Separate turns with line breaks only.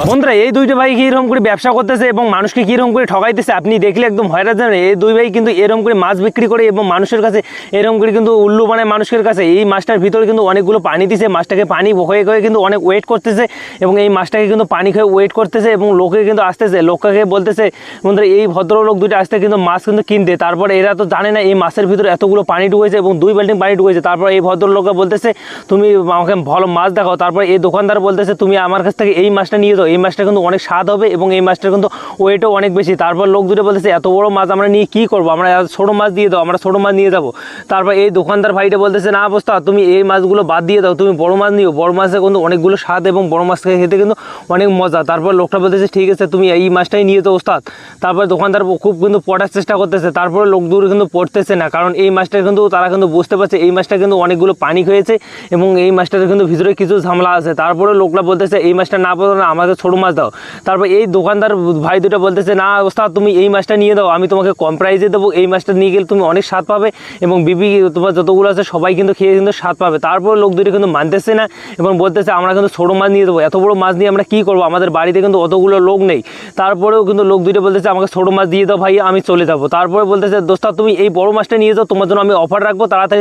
বন্ধুরা এই দুইটা ভাই কিরকম করে ব্যবসা করতেছে এবং মানুষকে কিরকম করে ঠকাইতেছে আপনি দেখলে একদম হয়রান যাবেন। এই দুই ভাই কিন্তু এরকম করে মাছ বিক্রি করে এবং মানুষের কাছে এরকম করে কিন্তু উল্লু বানায় মানুষের কাছে। এই মাছটার ভিতরে কিন্তু অনেকগুলো পানি দিছে, মাছটাকে পানি হয়ে হয়ে কিন্তু অনেক ওয়েট করতেছে এবং এই মাছটাকে কিন্তু পানি খেয়ে ওয়েট করতেছে এবং লোকে কিন্তু আসতেছে, লোককে বলতেছে বন্ধুরা এই ভদ্রলোক দুটো আসতে কিন্তু মাছ কিন্তু কিনতে। তারপর এরা তো জানে না এই মাছের ভিতরে এতগুলো পানি ঢুকেছে এবং 2 বালতি পানি ঢুকেছে। তারপর এই ভদ্রলোককে বলতেছে তুমি আমাকে ভালো মাছ দেখাও। তারপর এই দোকানদার বলতেছে তুমি আমার কাছ থেকে এই মাছটা নিয়ে যাও, এই মাছটা কিন্তু অনেক স্বাদ হবে এবং এই মাছটার কিন্তু ওয়েটও অনেক বেশি। তারপর লোক দুটো বলতেছে এত বড় মাছ আমরা নিয়ে কী করবো, আমরা ছোটো মাছ দিয়ে দাও, আমরা ছোটো মাছ নিয়ে যাবো। তারপর এই দোকানদার ভাইটা বলতেছে না অবস্থা তুমি এই মাছগুলো বাদ দিয়ে দাও, তুমি বড় মাছ নিও, বড় মাছে কিন্তু অনেকগুলো স্বাদ এবং বড় মাছ খেতে কিন্তু অনেক মজা। তারপর লোকটা বলতেছে ঠিক আছে তুমি এই মাছটাই নিয়ে যাও ওস্তাদ। তারপর দোকানদার খুব কিন্তু পড়ার চেষ্টা করতেছে, তারপরে লোক দূরে কিন্তু পড়তেছে না, কারণ এই মাছটা কিন্তু তারা কিন্তু বুঝতে পারছে এই মাছটা কিন্তু অনেকগুলো পানি খেয়েছে এবং এই মাছটার কিন্তু ভিতরে কিছু ঝামেলা আছে। তারপরে লোকটা বলতেছে এই মাছটা না বলো না আমাকে ছোটো মাছ দাও। তারপর এই দোকানদার ভাই দুটো বলতেছে না ওস্তাদ তুমি এই মাছটা নিয়ে দাও, আমি তোমাকে কম প্রাইসে দেবো, এই মাছটা নিয়ে গেলে তুমি অনেক স্বাদ পাবে এবং বিবি তোমার যতগুলো আছে সবাই কিন্তু খেয়ে কিন্তু স্বাদ পাবে। তারপর লোক দুটো কিন্তু মানতেছে না এবং বলতেছে আমরা কিন্তু ছোটো মাছ নিয়ে দেবো, এত বড়ো মাছ নিয়ে আমরা কী করবো, আমাদের বাড়িতে কিন্তু অতগুলো লোক নেই। তারপরেও কিন্তু লোক দুটো বলতেছে আমাকে ছোটো মাছ দিয়ে দাও ভাই আমি চলে যাবো। তারপরে বলতেছে দোস্তা তুমি এই বড় মাছটা নিয়ে যাও, তোমার জন্য আমি অফার রাখবো, তাড়াতাড়ি